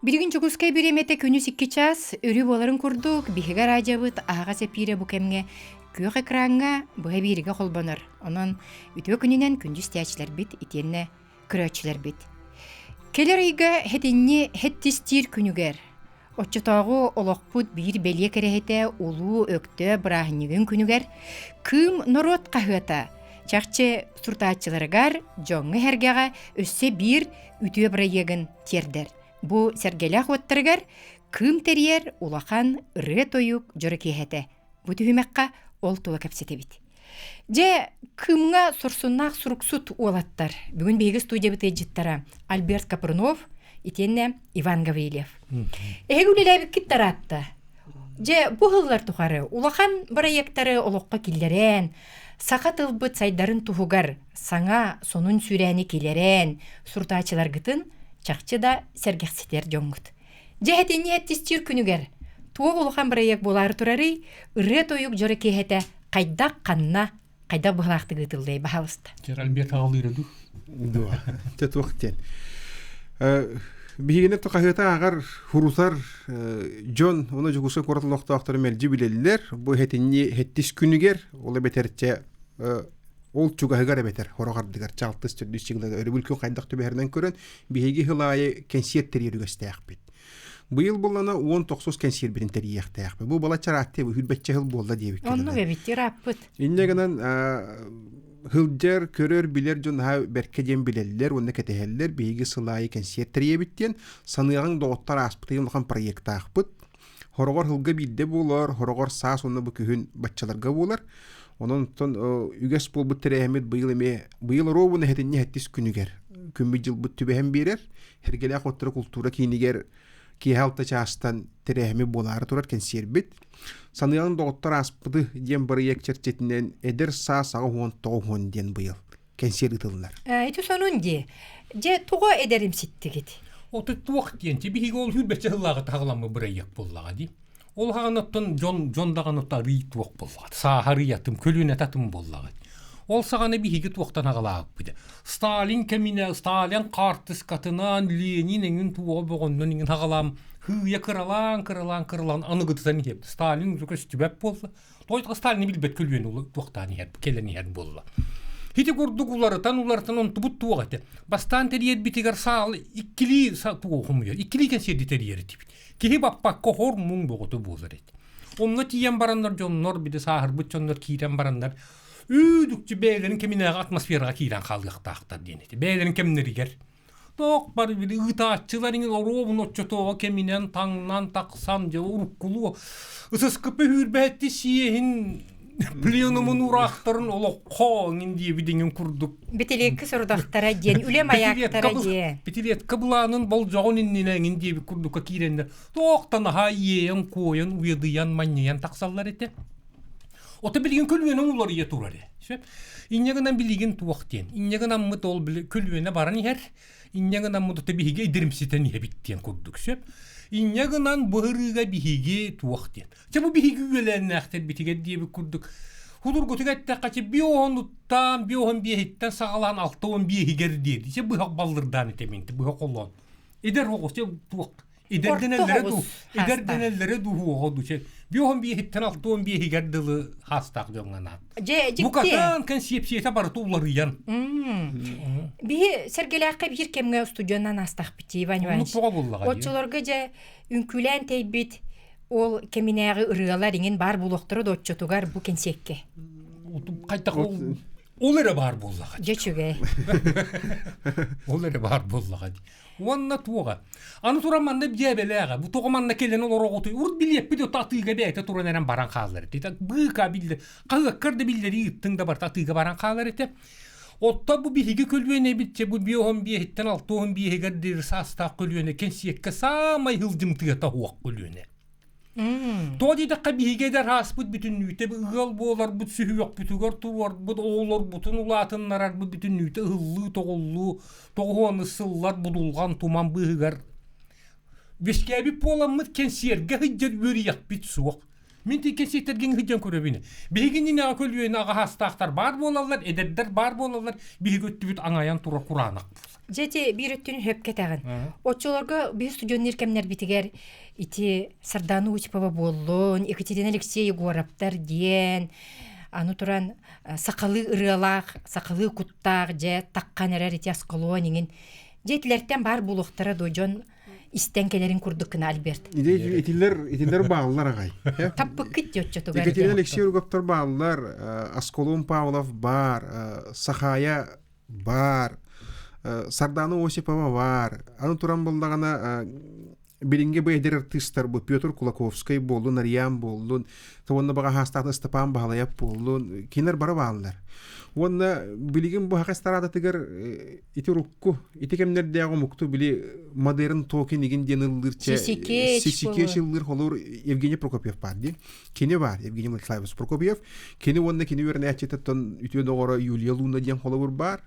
Биригин чугускай биремете күнүс 2 час өрү боларын курдук биһиге радиобыт ага сепире бу кемге күйөк экранга быга бириге холбонор. Онон үтө күнүнен күндүс тячлар бит итенне көрөчүлөр бит. Келер айга хетинне хеттистир күнүгер. Отчотогу олокпут бир белие керехете улуу өктө брахнигин күнүгер кым норот кахыта. Чакчы суртаачыларыгар жоңы хергега өссө бир үтө брайегин тердер. Бу сергелях оттыргар кым терьер улахан ыры тоюк жорекехете. Бу түһүмекка ол тула кепсетебит. Же кымга сурсуннак суруксут уолаттар. Бүгүн беги студиябыт эжиттара Альберт Капрунов, итенне Иван Гаврилев. Эгүлелебик киттаратта. Же бу хыллар тухары улахан проекттары олокка киллерен, сакатылбыт сайдарын туһугар саңа сонун сүрәни килерен, суртаачылар гытын чакчы да сергекситер жоңгут. Жехетинне тистир күнүгер. Туо улахан проект болары турары ыры тоюк жорекехете кайдак канна кайда быхлакты гытылдай бахалыста. Альберт агалырыды. Дуа. Тет вактен. Бигине токахыта агар хурусар Джон оны жугуса коратлыктактар мелжи билелер. Бу хетинне хеттис күнүгер ол бетерче ол чугагар бетер хорогардыгар чалтыс төдүсчиглер өрүбүлкөн кайдак төбөрүнөн көрөн биһиги хылайы концерттер йөрүгөстәк бит. Быйыл булана 19 концерт бирин терияктәк. Бу бала чаратты бу хүлбәтче хыл булды дип. Онну бебиттер аппыт. Иннегенен хылдер көрөр билер жон ха беркеден билелер, онда кетелер биһиги сылайы концерттер йебиттен саныган доктор аспытын улган проект акпыт. Хорогор хылга бидде булар, хорогор саас онда бу күн баччаларга булар. Онон тон үгәс булбут терәмет быйыл ровуны хетинне хеттис күнүгер. Күмбе жыл бут түбәһен берер. Хергеле коттыр культура кинигер ки халта частан терәме булар турар консербит. Саныян доктор аспыды дем проект чертетинен эдер саасага 10 ден быйыл консербитлар. Итү сонунди. Же туго эдерим ситтигит. Отут вактен тибиги ол хүлбәче хыллага тагыламы проект буллага ди. Ол хагынаттан жондагынатта рит вак буллага. Сахариятым көлүнө татым буллага. Ол саганы биһиги туактан агалаап биде. Сталин кемине Сталин картыс катынан Ленинин туо богондон иңин агалам хыя кыралан аны гытсан хеп. Сталин жүкөс түбәп болса, тойга Сталин билбет көлүнө ул туактан хеп, келени хеп болла. Хити курдук улардан он тубут туагате. Бастан терьер битигер сал иккили туохумуя. Иккили консерди терьер типит. Кихи баппа кохор мун боготу бозарет. Онна тиен барандар жоннор биде сахар бутчоннор кирен барандар. Үдүкчү бээлерин кеминеге атмосферага кирен калдыктактар денети. Бээлерин кемнеригер. Ток бар биде ытааччыларың оробун отчотоо кеминен таңнан таксан же уруккулу. Ысыскыпы хүрбетти сиехин пленумун урактарын олокко инди бидеңин курдук. Бетелек сурдактара ден үлем аяктара ден. Бетелек кабланын болжогон иннен инди курдукка киренде. Токтан хайен коен уйдыян маньян таксаллар эте. Ота билген көлүнөн улар ие турары. Иннегенен билген туактен. Иннегенен мыт ол көлүнө баран ихер. Иннегенен мыт биһиге идримситен ие биттен курдук. Иннегенен быһырыга биһиге туактен. Бу биһиге үеләннәхтер битиге диеп курдук. Худур готыгатта качы биоһонуттан, биоһон биһиттен сагалан 6-10 биһигер диди. Се быһак баллырдан этементи, быһак коллон. Идер хогосе туак. Идерденеллере духуға дуче. Биоһон биһиттен 6-10 биһигер дылы хастак жоңганат. Бу катан концепцияда бар тулларыян. Би сергелакка бир кемге студионан астак бити Иван Иванович. Отчолорга же үнкүлән тейбит ол кеминеги ырыалар иңин бар булоктуру доччотугар бу кенсекке. Кайта ол эре бар буллага. Жечүге. Ол эре бар буллага. Уанна туга. Аны тураманда бебелега. Бу тогоманда келен ол ороготу. Урд билеп биде татыга бейте туранерен баран каллар. Дита быка билде. Кагыккырды билдери иттинде бар татыга баран каллар эте. Отта бу биһиги көлүөнө битче бу биоһон биһиттен 6-10 биһигер дир саста көлүөнө кенсиекке самай хылдымтыга тауак көлүөнө. Тоди да кабиге дер хаспут бүтүн нүте ыгыл болар бут сүйөк бүтүгөр тур бут оолор бутун улатыннар бут бүтүн нүте ыллы тоголлу тогоны сыллар будулган туман быгыр бишкеби поламыт кенсерге хыжыр өрүяк бит суок Мен тикен сеттерген хыджан көрөбүнө. Бегинин ага көлүөнө ага хастактар бар болалар, эдердер бар болалар. Биги өттүбүт аңаян тура куранак. Жете бир өттүн хөпке тагын. Очолорго бир студионер кемнер битигер ити Сардану Учпова боллун, Екатерина Алексей Егоровтар диен, аны туран сакалы ырылак, сакалы куттак же таккан эрер ити асколонин. Жетилерден бар булуктары дожон истенкелерин курдуккына Альберт. Итилер бағылар ағай. Таппы кит жотчоту бар. Екатерина Алексей Егоровтар бағылар, Асколон Павлов бар, Сахая бар, Сардану Осипова бар. Аны туран болдағана билинге бейдер артисттар бу Петр Кулаковский болдун, Ариям болдун, тоонна бага хастаты Степан Багалаев болдун, кинер бара баалар. Онна билигин бу хакастарада тигер ити рукку, ити кемнердеагы мукту били модерн токен иген денылдырча сисикешилдер холор Евгений Прокопьев падди. Кини бар Евгений Владиславович Прокопьев, кини онна кини верне ачетаттан үтө догора Юлия Луна ден холор бар.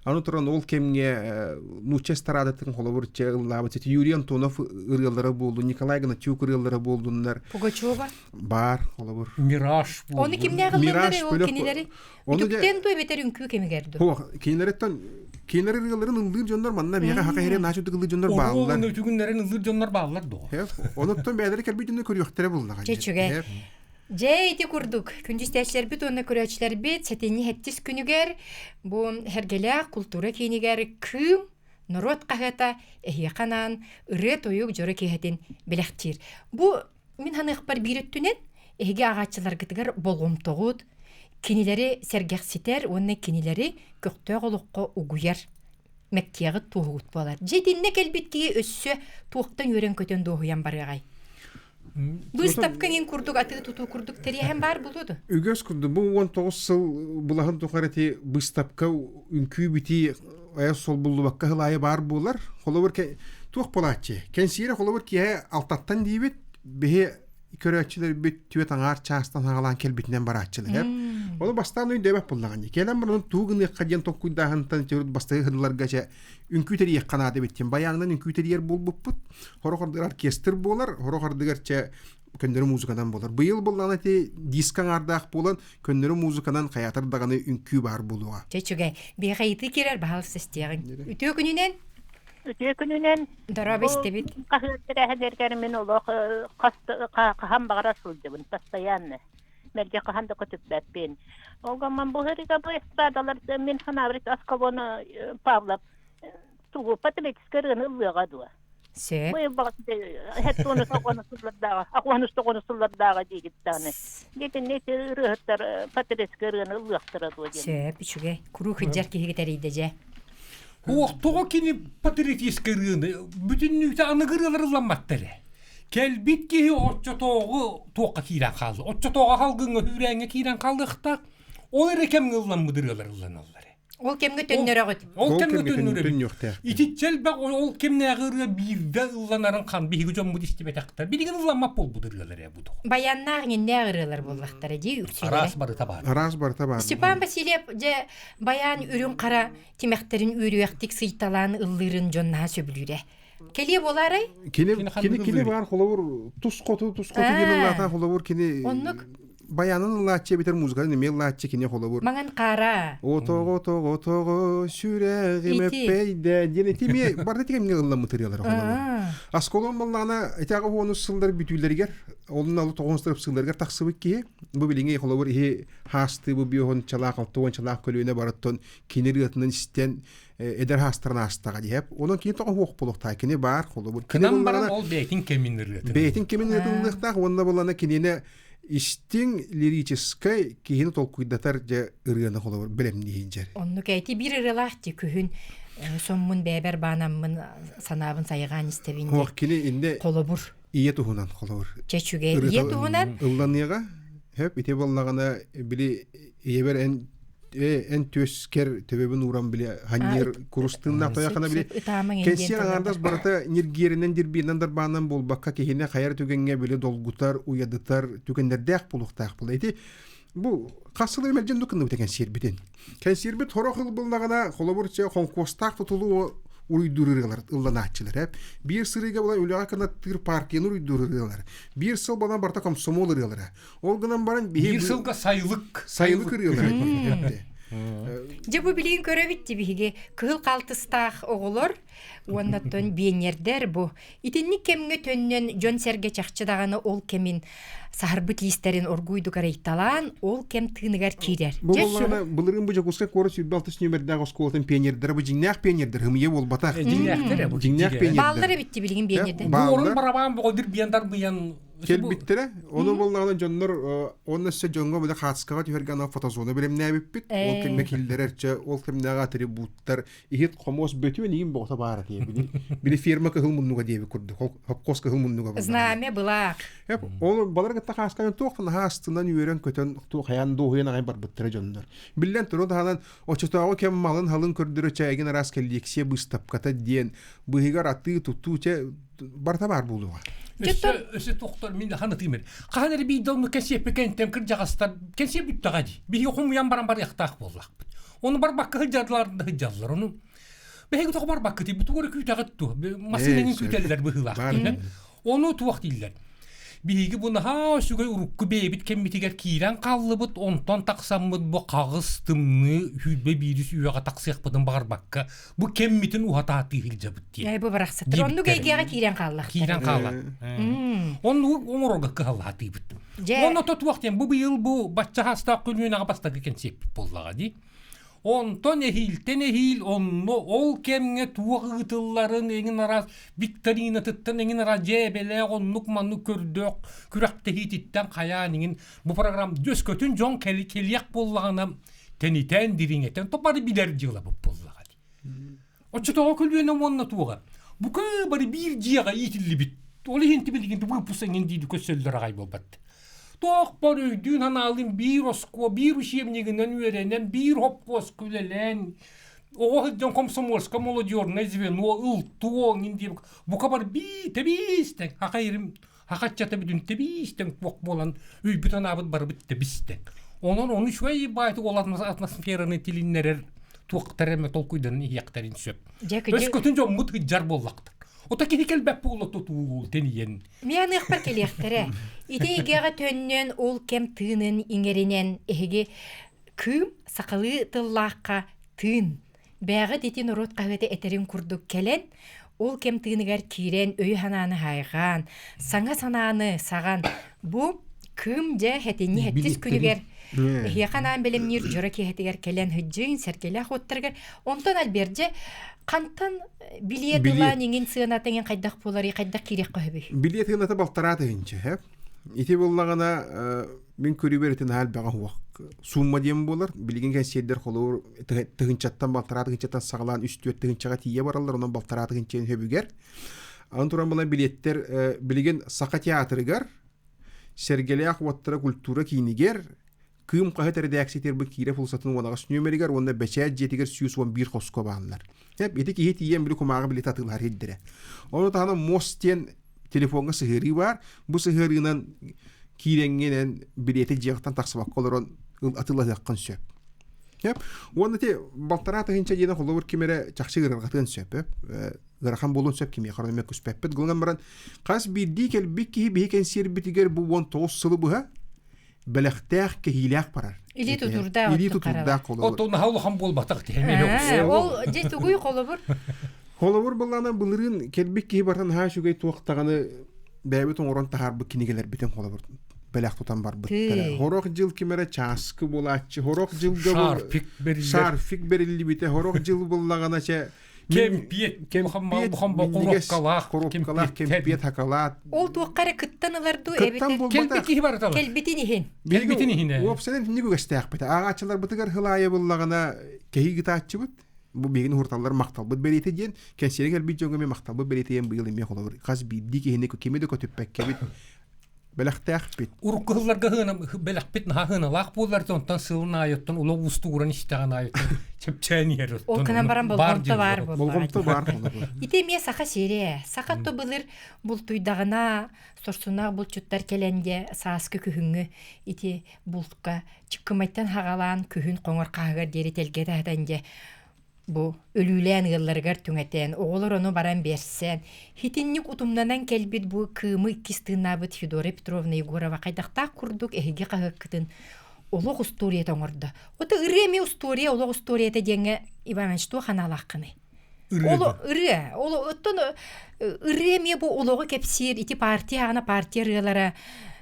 Аны туран ол кемге нучестарада тин холор че лабачет Юрий Антонов ырылдары болду, Николай Гнатюк ырылдары болдундар. Пугачева бар холор. Мираж болду. Оны кимне агылдары ол кинилери? Үтүктен той бетер үнкү кемигерди. Хо, кинереттен кинер ырылдарын ылдыр жондар манна бияга хака хере начуды ылдыр жондар баалар. Оны өтүгүннөрүн ылдыр жондар баалар до. Оноттон бәдери керби жондар көрүктөрө булдага. Чечүге. Жейти курдук. Күндүстәчләр бит, онны көрәчләр бит, сәтени хәттис күнүгәр, бу хәргәлә культура кинигәр кым народ кагата эхьяканан ыры тоюк жөрө кехетин белектир. Бу мин ханык бар бирэттүнен эге агачылар гытыгар болгом тогут. Кинилери сергекситер, онны кинилери көктө голукко угуяр. Меккиягы тугут болар. Жетинне келбитки өссө туктан өрен көтөн догуян барыгай. Бу стапканын курдук аты туту курдук терияһен бар булуду. Үгөс курду бу 19 жыл булаһын тохарати бу стапка үнкү бити ая сол булдубакка хылайы бар булар. Холовер ке тук полачы. Кенсире холовер ки алтаттан дибит бе көрөчүлөр бит түбөт аңар частан аңалан келбитинен барачылар. Ол бастан үй дебеп буллаган. Келем бирин тугуны каден токуйдагантан төрүт бастай хырларга үнкүтер яккана дебиттен баяндан үнкүтер ер болбуппут. Хорохордыр оркестр болар, хорохордыгырча көндөрү музыкадан болар. Быйыл булган эти дискан ардак болан көндөрү музыкадан каятыр даганы үнкү бар булуга. Чечүге бегайты кирер баал систеген. Үтө күнүнен Өтөкүнүнен дарабес дебит. Кахырдерген мен олох кахам багара сылдыбын постоянно. Мерге каханда көтүп бен. Олгаман бу херига бу эстрадалар мен ханабрит Аскалона Павлов тугу патриотический ылыга дуа. Се. Бу багат хеттону сагона суллардага, акванус тогону суллардага дигиттаны. Детен не рыхтар патриотический ылыктыра дуа. Се, бичүге куру хыджар кигетериде же. Тоо кини патриотический рыны бүтүн нүтө аныгырылар ламматтары. Келбит ки отчо тоогу тоокка кирен калды. Отчо тоога халгыңга хүреңе кирен калдыкта ол эрекем ылламмыдырылар ылланалар. Ол кемге төннөрөгөт. Ол кемге төннөрөгөт. Итичел бак ол кемнегыры бирде ылланарын кан биги жон бу дистибетактар. Билигин ылламап болбудырылар я буту. Баяннар нендегырылар боллактары ди үрсүлөр. Арас бары табар. Арас бар табар. Степан Васильев же баян үрүн кара тимектерин үрүектик сыйталан ыллырын жонна сөбүлүрө. Келе болары? Кини бар холовур тус коту кини лата холовур кини. Оннук Баянын лачы битер музыка неме лачы кини холовур. маңан кара. Ото сүрегиме пейде дени тими барды тигемге ылла материалдар холовур. Асколон баллана этагы оны сылдар бүтүлергер, олун алып тогонстырып сылдарга таксыбык ки, бу билинге холовур хасты бу бион чалак алтон чалак көлүнө бараттон кинеритнен систен эдер хастарына астага деп. Онун кийин тогон хок болукта кини бар холовур. Кынан баран ол бейтин кеминнерет. Бейтин кеминнереттак онда балана кинене истин лирической кийин толкуйдатар же ырыгана холовур белемни хинжер. Онну кейти бир ырылахти күһүн соммун бэбер банаммын санабын сайган истебинде. Хок кини инде Колобур. ие тухунан холовур. Чечүге ие тухунан. Ылданыга хеп ите боллагана били ебер en төскер төбөбүн уран биле ханнер курустунда тоякана биле кесер аңардас барата ниргеринен дирбинандар банан болбакка кехине кайыр түгенге биле долгутар уядытар түгендердек булуктак бул эти бу касылы эмелжен дукунду деген сербитен кенсербит хорохыл булнагана холобурча конкурстак тутулуу уйдурырылар ылланаатчылар хеп. Бир сырыга була үлага канаттыр партияны уйдурырылар. Бир сыл балан барта комсомол ырылар. Ол гынан баран Bir sılga sayılık. сайылык ырылар. Же бу билигин көрөбитти биһиги кыл калтыстаах оголор уоннаттон биенердер бу итинник кемге төннөн жон серге чакчыдаганы ол кемин сахарбыт листерин оргуйду карайталан ол кем тыныгар кирер. Бу болана булырын бу жакуска корос 26 номердагы школатын пионердер бу жиңнак пионердер хымые бол батак. Жиңнак пионердер. Балдары битти билигин биенердер. Bu orun barabağın boğuldur biyanдар bıyan. Келбиттер, оны боллаган жоннор, оны се жонго буда хатскага түйерган фотозона билем не биппит. Ол кемне киллерерче, ол кемнега атрибуттар, ихит комос бөтү нигин богта бара тие били. Били фирма кыл муннуга диеби курду. Хопкос кыл муннуга. Знаме была. Хеп, ол баларга та хаскан токтун хастынан үйрен көтөн ту хаян дохуен агай бар буттер жоннор. Биллен туру данан очотого кем малын халын көрдүрө чайгын рас келлексе быстап ката диен. Быгар аты тутуче барта бар булуга. Öse doktor min de hanıtıyım. Kahner bir donu kesip kentem kırcağıstar kesip bitti bir yokum yan baran yaktaq bollaq. Onu bar bakka hıcarlarında hıcarlar onu. Behe kutu bar bakka ti butu küy taqıttu. Masinenin küteller bıhılaq. Onu tuaq diller. Bihigi bunu ha şugay urukku bebit kemmitiger kiran qallıbıt onton taqsammıt bu qağız tımны hüdbe biris üyaga taqsıyaqpıdın bağır bakka. Bu kemmitin uhatati hilcabıt diye. Bu baraqsa. Onu geygiyaga kiran qallaq. Kiran qallaq. Onu onuroga qallaqati bit. Onu tot waqten bu yıl bu başça hasta qülüne basta kensep bollaga di. Onton ehil onno ol kemge tuğıtılların engin aras Viktorina tıttın engin aras jebele onnuk mannuk kördök kürakte hititten kayaningin bu program düz kötün jon keliyak bollağına teniten diringeten toparı biler jıla bu bollağa. O çıtoğa külüne onna tuğa. Bu kadar bir jiga itilli bit. Oli hinti bilgin bu pusengin didi kösöller agay bolbat. Toq bar öydün hanalın bir osko, bir uşemniginden öğrenen, bir hopkos külelen. O hıddan komsomolska molodyorna izven, o ıltuğun indi. Bu kadar tebisten. Hakayırım, hakatçata bütün tebisten bok bolan. Üybüten abıd barı bit tebisten. Onu şöyle baytı olatmaz atmosferanı tilinlerer. Tuğtareme tolkuydan iyaktarin söp. Öz kötünce mut hıccar bollaqtır. O da kehikel bep bolla tutul teniyen. Мен ыкпар келектер. Итегега төннөн ол кем тыынын иңеринен эге кым сакалы тыллакка тын. Бәгы детин урут кагыты этерин курдук келен, ол кем тыыныгар кирен өй хананы хайган, саңа сананы саган. Бу кым же хетини хеттис күнүгер. Яханан белемнир жора кехетигер келен хыджын серкеле хоттаргар. Онтон алберже Кантан билет ланинин сыанатыңын кайдак болары, кайдак кирек көбү. Билет гыната балтараты гынчы, хеп. Ити боллагана мен көрүберитин хал бага хуак. Сумма дем болар, билген кенсиедер холор тыгынчаттан балтараты гынчаттан сагалан үстүөт тыгынчага тие баралар, онан балтараты гынчен хөбүгер. Антуран бана билеттер билген сака театрыгар, сергеле ахваттара культура кинигер, кым кахет редаксиятер бу кире фулсатын онагас нөмеригер, онда бечет жетигер сүйүс 11 хоско баанлар. Hep eti ki heti yem bilu kumağı bilet atılır hiddire. Onu tahana mosten telefonga sihiri var. Bu sihirinden kirengenen bileti cihaktan taksabak koloron atılır yakın söp. Hep onu te baltarata hinça yine kolor kimere çakşı gırgatın söp. Gırgatan bolun söp kimi yakarını mekus pepet. Gülgen baran kas bir dikel biki bihiken sir bitiger bu won toğuz sılı bu ha. Belekteğ kehilak parar. Ili tuturda kolor. O da havlu ham bolbatak diye. Ol jestuguy kolobur. Kolobur bolana bulurun kelbik ki bartan ha şugay tuaqtagаны bäbet oran tahar bu kinigeler biten kolobur. Belek tutan bar bitter. Horok jıl kimere çaskı bolatçı. Horok jılga şarfik berilli bite. Horok jıl bollagana çe Kempiyet, kempiyet hakalat. Ol tuaqara kıttanılardu ebete. Kelbeti var tabi. Kelbetin ihin. Kelbetin ihin. O senen nigu gastaq bite. Ağaçlar bitigar hılaya bollagana kehi gitaççı bit. Bu begin hurtallar maktal bit berite diyen. Kensere kelbi jonga me maktal bit berite yen bıyıl ime kolabur. Qaz bi dike hene ko kemede ko tüppek kebit. Belaqtaq bit. Uruklarga hına belaqpit na hına laq bollar tontan sılna ayottan ulo usturan iştağan ayottan çepçeni yer. O kanan baran bolgomta var bu. Bolgomta var. Ite me saqa sere. Saqa to bulur bul tuydagına sorsuna bul çuttar kelende saaskı kühüngü ite bulka çıkımaytan hagalan kühün qoңор qagar deri telgede hadanje. бу өлүүлэн ылларгар түңетен, оголор ону баран берсен. Хитинник утумнанан келбит бу кымы иккистыынабыт Федора Петровна Егорова кайдактаа курдук эһиги кагыккытын олог история тоңорду. Ота ырыми история, олог историяда деңе Иван что ханалаккыны. Оло ыры, оло оттон ырыми бу ологу кепсир ити партия ана партия рылара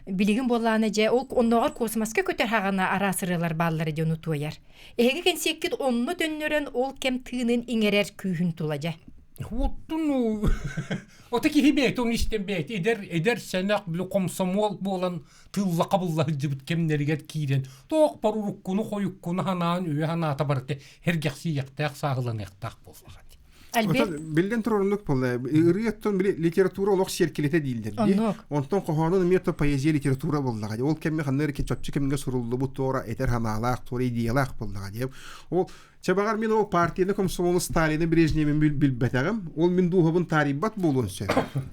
билигин болланы же ол онногор космоска көтөр хагана арасырылар баллары же унутуяр. Эге кенсеккит онну төннөрөн ол кем тыынын иңерер күйүн тулажа. Оттун отаки хибет он истебет эдер сенак биле комсомол болан тылла кабылла жибит кемнергет кирен ток паруруккуну коюккуну ханаан үе ханаата барте хергяхси яктак сагылан яктак болсагат. Альберт Билден турунук болла. Ырыяттан литература олох серкилете değildir. Ondan qohanın meta poeziya literatura bollaga. Ol kemme xanlar ki çöpçü kemge surullu bu tora eter hanalaq, tora ideyalaq bollaga dep. O çabagar men o partiyada komsomol Stalin'in Brejnev'in bilbetagam. Ol min duhabın taribat bolun sen.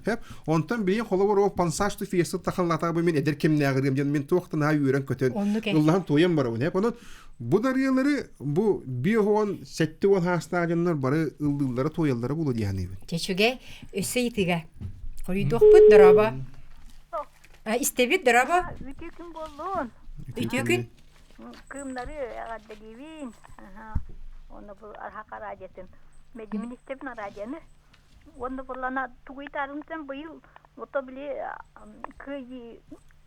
Hep ondan bir xolawar o pansajtu fiyası taxallata bu men eder kemne agırım men toqtan ha yürən kötön. Allah'ım toyam var o hep onun bu dariyaları bu bihon setti ol hastajanlar barı ıldılları toyalları bulu diyani. Çeçüge öseytiga. Koridokput daraba. İstebit daraba. Ütükün bolluğun. Ütükün. Kımları addelivin. Onu bu arhaka racetin. Medimin istebin aracanı. Onu bulana tuğuytarımdan bu yıl otobili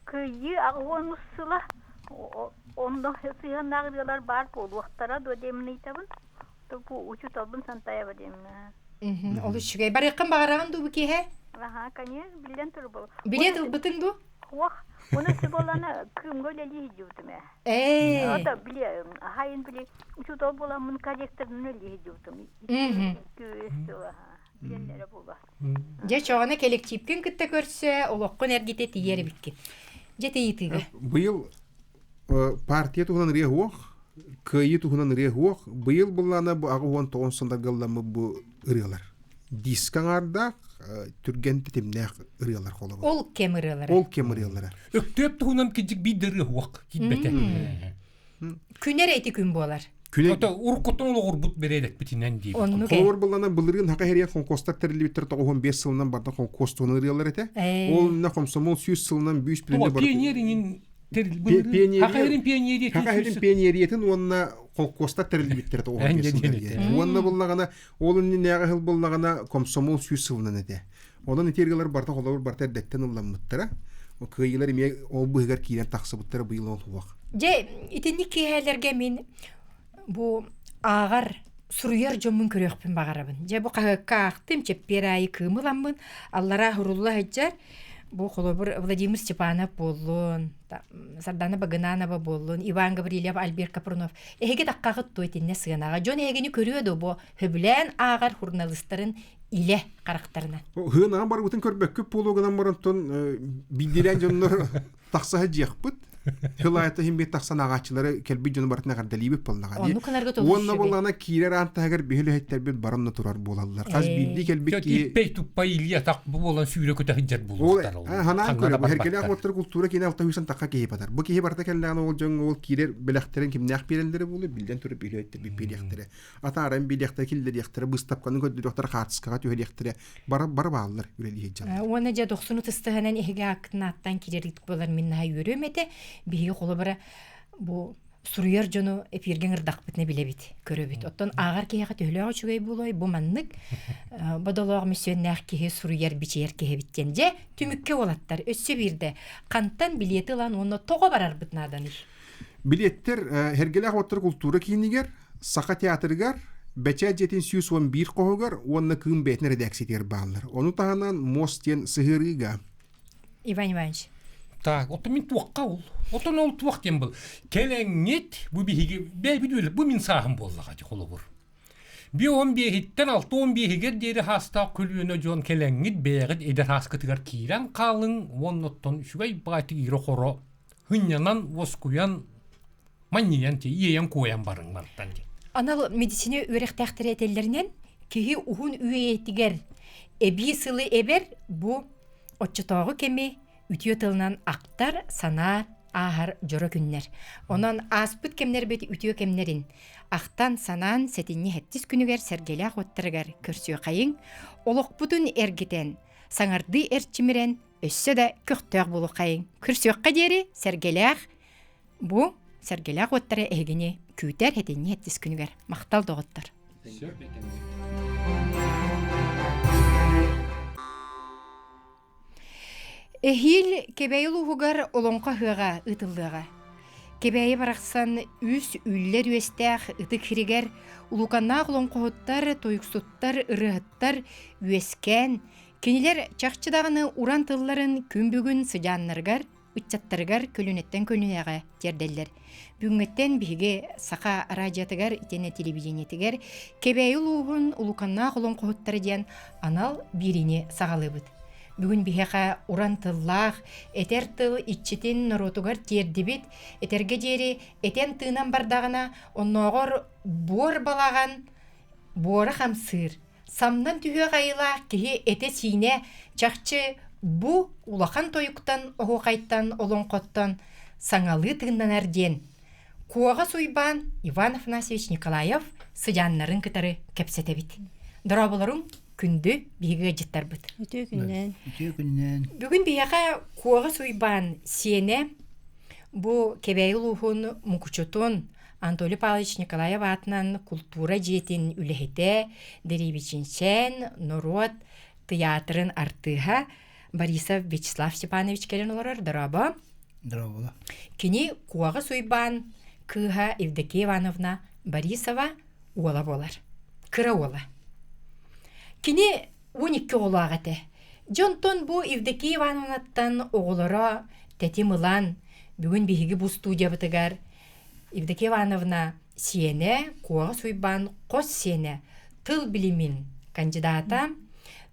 kıyı ağonusula. Onda sıyhan nağırıyorlar bar bol. Vaxtara da demini itabın. Bu uçu tabın santaya bademini. Olu şugay. Barıqın bağırağın du bu ki he? Aha, kanyer bilen turu bol. Bilet bıtın du? Wah, onu sebolana kım goleli hicivdim ya. O da bile, hayın bile uçu da bolamın karakterini öyle hicivdim. Küvesti o ha. Bilenlere bola. Je çoğuna kelekçipkin kıtta görse, oloqqun ergite tiyeri bitkin. Je teyitiga. Bu yıl partiya tuhunan riye huok, kıyı tuhunan riye huok. Bu yıl bulana bu ağıvan toğun sandargallamı bu ırıyalar. Diskan arda türgen titimnek ırıyalar kola var. Ol kem ırıyalara. Ol kem ırıyalara. Öktüp tuhunam kicik bir dırı huak gitbete. Küner eti gün bolar. Ota urkutun oluğur but bereydet bitinen diye. Onu ke. Kolor bulana bılırın haka heriye konkostar terili bitir toğun 5 yılından barda konkostuğunu ırıyalar ete. Ol na komsomol 100 yılından 5 bilinde Tuva barda. piyonyerin terili bılırın. Hakaherin piyonyeriyeti. Hakaherin piyonyeriyetin onunla konkostar terili bitir toğun 5 yılından. Onunla bulana olun ne ağıl bulana komsomol 100 yılından ete. Ondan itergeler barda kolor barda erdetten ıllanmıttara. O kıyılar ime o bıhgar kiyen taksabıttara bu yıl on huak. Je itinik kihelerge min bu ağar suruyar jomun körökpün bağarabın. Je bu qahıqqa aqtım çepperayı kımılanmın. Allara hurullah etcer. Bu kolobur Vladimir Stepanov bolun. Sardana Bagananova bolun. Ivan Gavrilyev, Albert Kapronov. Ehege taqqaqıt toytinne sığınağa. Jon ehegeni körüyordu bu höbülen ağar hurnalistların ile karakterine. Hığınağın barı bütün körbek köp poloğundan barınton bildiren jonlar taqsaha jiyaqpıt. Hılayata himbet taqsan ağaçları kelbi jonu barıtına gardalibip bolnağa. Onu kanarga tolu Onna bolana kirer antagar behele hetler bir baranna turar bolallar. Az bildi kelbi ki İppey tuppay ilya tak bu olan suyra kötü hicret bulurlar. Hanan köre bu herkele akotları kultura kine alta hüsan takka kehi patar. Bu kehi barta kellana ol jon ol kirer belakteren kim naq bilenleri bolu bilden türü behele hetler bir belaktere. Ata aran belaktere killeri yaktere bыстапканы көдү доктор хатскага түйөр yaktere bara bağlar üreli heccan. Ona ja 90 tıstıhanan ehege hakkını attan kirerik bolar minna yürümete bihi kolobara bu suruyar jonu epirgen ırdak bitne bilebit köröbit. Otton ağar kehe töhlöğü çugay buloy bu manlık badaloq misyonnar kehe suruyar biçer kehe bitkenje tümükke olattar. Össe birde kantan bileti lan onu toğa barar bitnadan iş. Biletler hergele akotları kultura kiyiniger, saka teatrgar, Beçe jetin 111 qohugar, onna kım betne redaksiyter bağlar. Onu tahanan mosten sihiriga. Ivan Ivанович. Так, ото min tuaqqa ol. Ото nol tuaq ken bul. Kelenget bu bihigi be bidül bu min sahım bollaga jolobur. Bir 11 hitten 6-11 higer deri hasta kulüne jon kelenget beğet eder haskıtıgar kiran qalın wonnotton şugay bayti iro xoro. Hınyanan voskuyan manniyan te yeyan koyan barınlar tanje. Anal medisine örektäkteri etellerinden kehi uhun üyetiger ebi sılı eber bu otçutağı kemi ütüyo tılınan aktar sanar ahar joro günler. Onan aspıt kemler beti ütüyo kemlerin Ақтан санан сетинне хеттис күнігер сәргелях оттырыгар көрсіө қайын, олық бұтын әргітен, саңарды әрчімірен, өссі да көқтөг болу қайын. Көрсіөққа дері сәргелях, бұ сәргелях оттыры әгіне күйтер хетинне хеттис күнігер. Мақтал доғыттыр. Эхил кебейл уһугар олонқа хыға ытылдыға. Кебейі барақсан үс үллер үестәқ ытык хиригер улуканнақ олонқоғыттар, тойықсуттар, ырығыттар үескен. Кенелер чақчыдағыны уран тылларын күн-бүгін сыжаннаргар, үтчаттаргар көлінеттен көлінеға терделдер. Бүгінгеттен бігі сақа радиатыгар, итене телевидениетігер, кебейл уғын улуканнақ олонқоғыттары ден анал бирине сағалы бұд. Бүгін бихеха уран тыллах, этер тыл итчитин норотугар тердибит, этерге дери этен тыынан бардағына онноғыр бор балаған, боры хам сыр. Самнан түйе ғайла кеге эте сине чақчы бу улахан тойуктан, оғуқайттан, олонқоттан саңалы тыыннан әрден. Куаға суйбан Иван Афанасьевич Николаев сыжаннарын кытары кәпсетебит. Дұрабыларың күнді биге життар бұд. Үтө күннен. Бүгін бияға куаға суйбан сене бұ кебейл ұхын мұкучутун Анатолий Павлович Николаев атынан культура жетин үлехете деревичинчен народ театрын артыға Борисов Вячеслав Степанович келен олар дыраба. Дыраба. Кені куаға суйбан кыға Евдокия Ивановна Борисова уола болар. Кыра уола. Кені 12 олағаты. Жонтон бұ Евдокия Ивановнаттан оғылыра тәти мылан бүгін бейгі бұл студия бұтығар. Евдокия Ивановна сене, куаға суйбан қос сене, тыл білімін кандидата,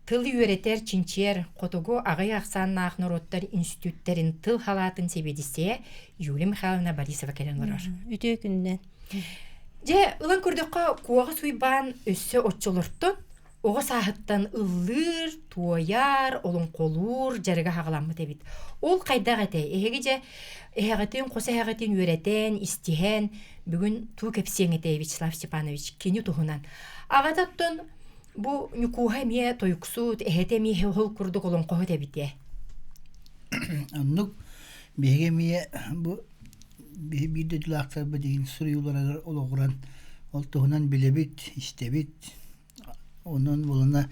тыл үйретер чинчер қотугу ағай ақсан нағнороттар институттерін тыл халатын себедісе Юлия Михайловна Борисова келен олар. Үтө күннен. Же, ұлан көрдіққа куаға суйбан өссі отчылырттын, оға сағыттан ыллыр, туаяр, олың қолур, жарыға хағаламы дебит. Ол қайдақ әтей, әғетін, қоса әғетін өретен, истихен, бүгін ту кәпсең әтей Вячеслав Степанович, кені тұғынан. Ағататтын, бұ нүкуға ме тойықсуд, әғеті ме хол күрдік олың қоғы дебит. Аннук, беге ме, бұ, бірді дүлақтар бұ деген сұр олығыран, ол тұғынан білебит, істебит, onun buluna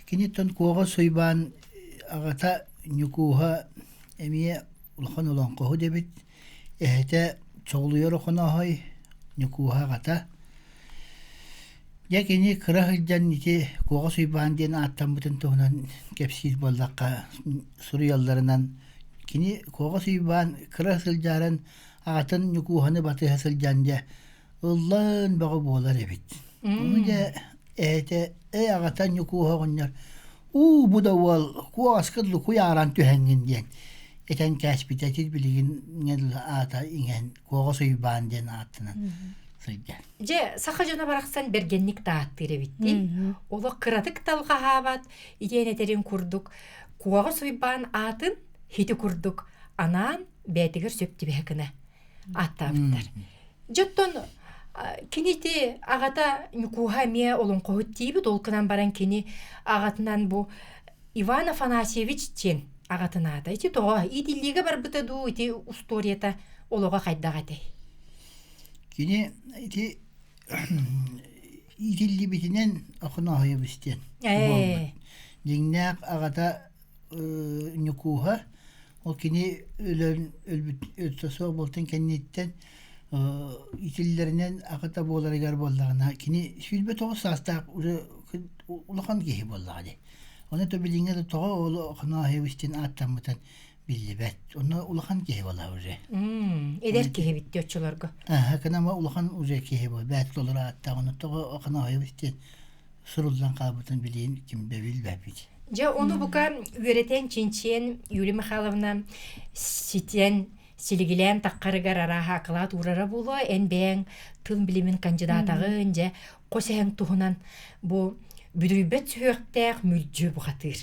kiniton koğa soyban agata nyukuha emiye ulhan olan kohu debit ehte çoğuluyor okuna hay nyukuha gata ya kini kırahılcan niti koğa soyban diyen attan bütün tohunan kepsiz bollakka Suriyallarından kini koğa soyban kırahılcaran agatan nyukuhanı batı hasılcan diye Allah'ın bağı boğular debit onu da ağatan yukuha günler. Bu da ol, ku askıdlı ku yaran tühengin diyen. Eten kəsbitətil biligin ngedil ata ingen koğa soyban diyen atından. Je, sağa jona baraqsan bergenlik dağıttırı bitti. Ola kıradık talga habat, iden eterin kurduk. Koğa soyban atın hiti kurduk. Anan betiger söptü behekine. Atta bittar. Jotton Кинити агата нүкуха ме олон қоғыттейбі долқынан баран кені агатынан бұ Иван Афанасьевич тен агатына ата. Ити тоға идиллиге бар бұтаду, ити усторията олуға қайдағатай. Кені ити идилли бітінен ақына айы бістен. Деңнәк агата нүкуха ол кені өлбіт болтын кәннеттен итиллеринен акыта боларыгар боллагына кини сүйлбе тоғы састақ улахан кеhi боллагы. Оны төбелиңе де тоғы олы қына хевістен аттамытан биллибет. Оны улахан кеhi болла уже. Эдер кеhi битті өтчілергі. Кынама улахан уже кеhi бол. Бәт толыр атта. Оны тоғы қына хевістен сұрулдан қалбытын білейін кімді білбәп бит. Же, оны бұқа үйретен чинчен Юлия Михайловна ситен Силигилен таққарыгар араға ақылат урара болу, әнбәң тыл білімін кандидатағын, же қосайын тұғынан бұл бүдірбет сүйіқтәқ мүлджі бұғатыр.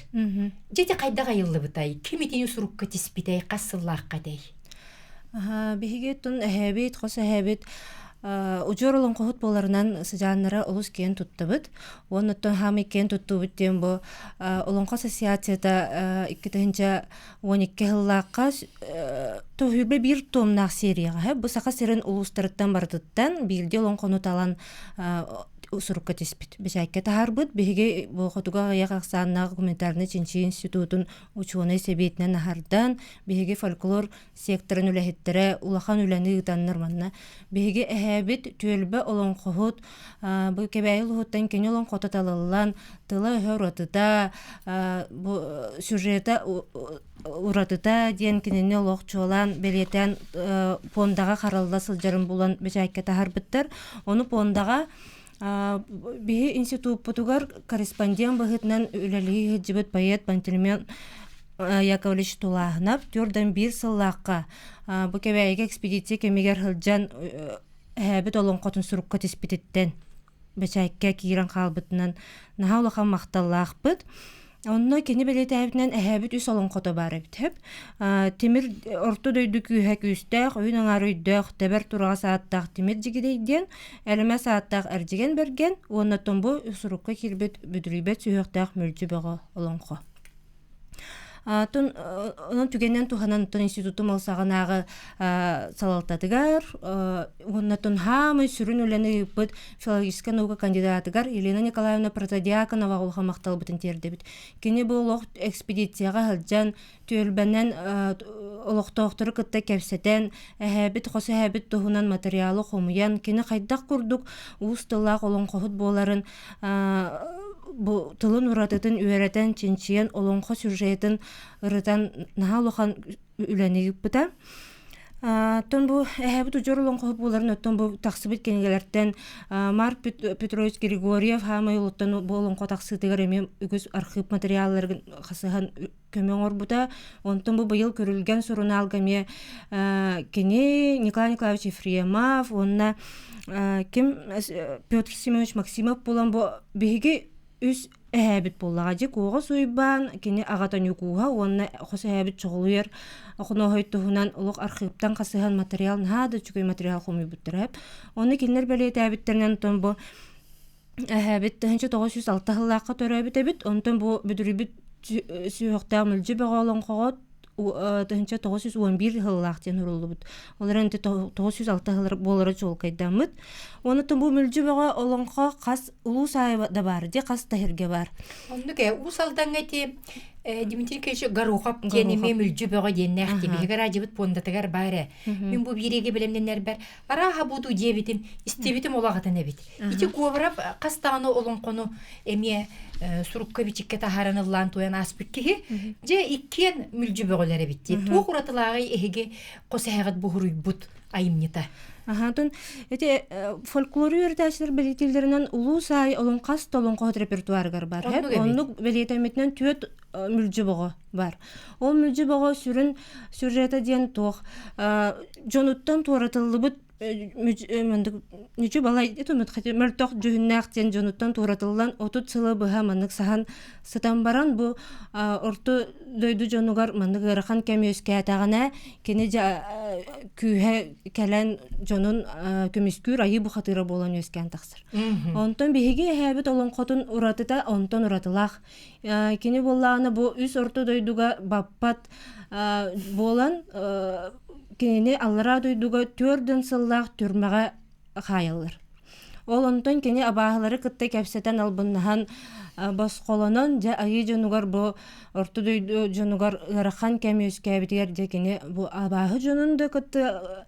Жеті қайдаға елі бұтай, кем етені сұрыққа теспітай, қасыллақ қадай? Бігеге тұн әхәбет, қоса әхәбет, ужор олон кохот боларынан сыжаннара улус кен туттабыт. Оннотон хамы кен туттубыт дем бу олонко ассоциацияда 2012 жыллакка тохүбе бир томнак серияга бу сака серин улустарыттан бардыттан бирде олонкону талан сурукка теспит. Бешайке тахарбыт биге бу хотуга якаксаннаг гуманитарный чинчи институтун учуны себетнен нахардан биге фольклор секторын үлехеттере улахан үлени гытаннар манна биге эһәбит төлбө олонкохот бу кебайыл хоттан кене олонкотаталылан тыла хөрөтүдә бу сюжета уратыта диен кинене лохчолан белетен пондага каралда сылжарын булан бешайке тахарбыттар оны пондага биһи институт потугар корреспондент быһытнан үлелиһи хыджыбыт поэт Пантелеймон Яковлевич Тулаһынап түрдөн бир сыллаакка бу кебайга экспедиция кемигер хылжан эһэбит олонкотун сурукка теспититтен бечайкка киирен калбытынан наха улахан макталлаахпыт. Онно кени белетәбитнән әһәбит үс олонкото бар бит. Темир орто дөйдү күһә күстәк, уйын аңарыйдак, тәбәр турага сааттак темир жигидейден, әлемә сааттак әрҗиген берген, оннотон бу сурукка килбет бүдрибет сүйөктәк мөлҗү бага олонко. Onun tügenden tuhanan institutum olsağınағы салалтатыгар, оннатын хамы сүрін үләні бұд филологическа наука кандидатыгар Елена Николаевна Протодиаконова олға мақтал бұтын тердебіт. Кені бұл олық экспедицияға ғалжан түйілбәнен олықтауқтыры кітті кәпсетен, әхәбіт, қосы әхәбіт тұхынан материалы қомыян, кені қайдақ күрдік ұстылақ олың қоғыт боларын бу тылын уратытын үйәрәтен чинчиен олонқо сюжетін ырытан наха лохан үләнегіп бұта. Тон бу әхәбіт ұжыр олонқо боларын өттен бу тақсыбыт кенегелерден Марк Петрович Григорьев хамай ұлыттан бу олонқо тақсытығыр әме үгіз архив материалларын қасыған көмен ор бұта. Онтон бу бұйыл көрілген сұрын алгаме кене Николай Николаевич Ефремов, онна кем Петр Семенович Максимов болан бу беге үс әбит боллага же куга суйбан кини агатан юкуга онна хос әбит чоглуер окуно хойтуһунан улук архивтан касыган материал нада чугай материал хомуй буттарап оны кинлер белет әбиттернен тон бу әбит 1906 жыллакка төрөбүт эбит онтон бу бүдүрүбүт сүйөктө мөлжү беголон кого 1911 жыллактен урулубут. Олар 1906 жылы болары жол кайдамыт. Онытын бу мүлжү бага олонко кас улуу сайда бар, же кас тахирге бар. Ондуке усалдан эти Дмитрий Кеч Горохов кенеме мүлжү бага деннехти бигер ажыбыт пондатыгар бары. Мен бу биреге билемденер бар. Араха буду дебитим, истебитим олагатан эбит. Ити коврап кастаны олонкону эме сурукка бичикке тахаранылан туян аспикки же иккен мүлжү бөголөр битти. Ту куратылагы эге косагат бухуруйбут айымнита. Тон эти фольклор юртачлар билетилдеринен улуу сай олонкас толонко репертуаргар бар. Оннук билетеметнен төт мүлжү бого бар. Ол мүлжү бого сүрүн сюжета ден тох жонуттан туратылыбыт Ничу балай этумет хати мөлтөх жүһүннәктен жонуттан туратылган 30 сылы быха маннык сахан сытан баран бу орто дойду жонугар маннык ырахан кемөскә тагына кене күһә кәлән жонун көмүскүр айы бу хатыра болон өскән таксыр. Онтон биһиге хәбит олон котун уратыта онтон уратылах. Кене боллагына бу үс орто дойдуга баппат болан кене аллара дойдуга төрдөн сыллах түрмәгә хайылыр. Ол онтон кене абаһлары кытта кәпсәтән албыннан басколонон жа айы жонугар бу орто дойду жонугар ырахан кемөскә битер же кене бу абаһы жонунда кытта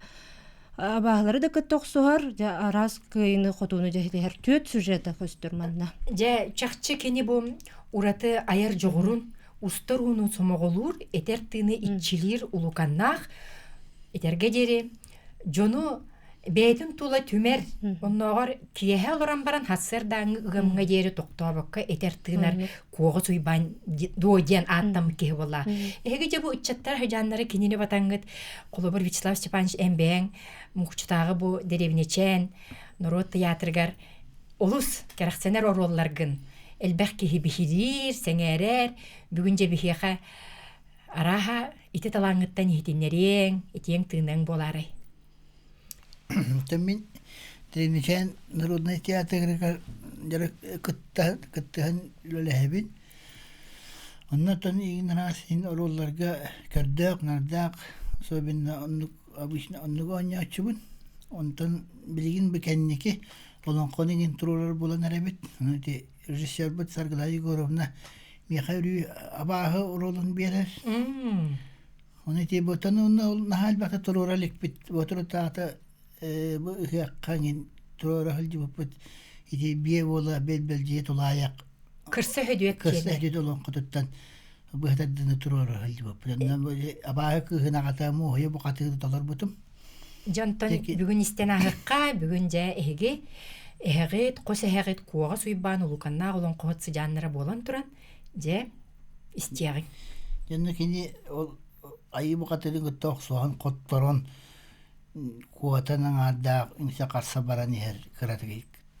абаһлары да кытта оксугар жа арас кыйны хотуну жахтер төт сюжета көстөрманна. Же чакчы кене бу ураты аяр жогурун устаруну сомоголур этер тыны ичилир улуканнах этерге жери жону бейтин тула түмер онногор киеһе олоран баран хассырдаң ыгымга жери токтобокка этер тыынар куого суйбан дуодиан аттам киһи болла. Эге же бу иччаттар хажаннары кинини батаңгыт Колобор Вячеслав Степанович эмбең мухчутагы бу деревнечен народ театргар олус керахсенер оролларгын элбэх киһи бихирир сеңерер бүгүн же бихиха араха ити талаңыттан итиннерең итиең тыынаң болары. Тамин треничен народный театр жара кыттыхан лөлэһэбин. Оннотон игнарасин оролларга кырдык, нардак, особенно обычно оннуга оньячыбын. Онтон билигин бекенники олонконигин турулар болан арабит. Онати режиссер бит Саргала Егоровна Михаил абаһы оролун берер. Онати ботаны онна нахал бата туруралик бит. Ботуру таата бу хакканин турурахыл жибыппыт. Ити бие бола белбелжие тулаяк. Кырсы хөдүөк Кырсы киэнэ. эдит олон кутуттан быһатаддыны турурахыл жибыппыт. Абаһы кыһынагата муһуя букатыгы талар бутум. Жонтон Теки- бүгүн истен ахыкка бүгүн жа эһиги эһэгит кос эһэгит куога суйбаан улуканнаа олон кохот сыжааннара болан туран же истиягы. Janna kini ayı bu kadarın gıttak soğan kottoron kuatan ada insa karsa baran yer kıratı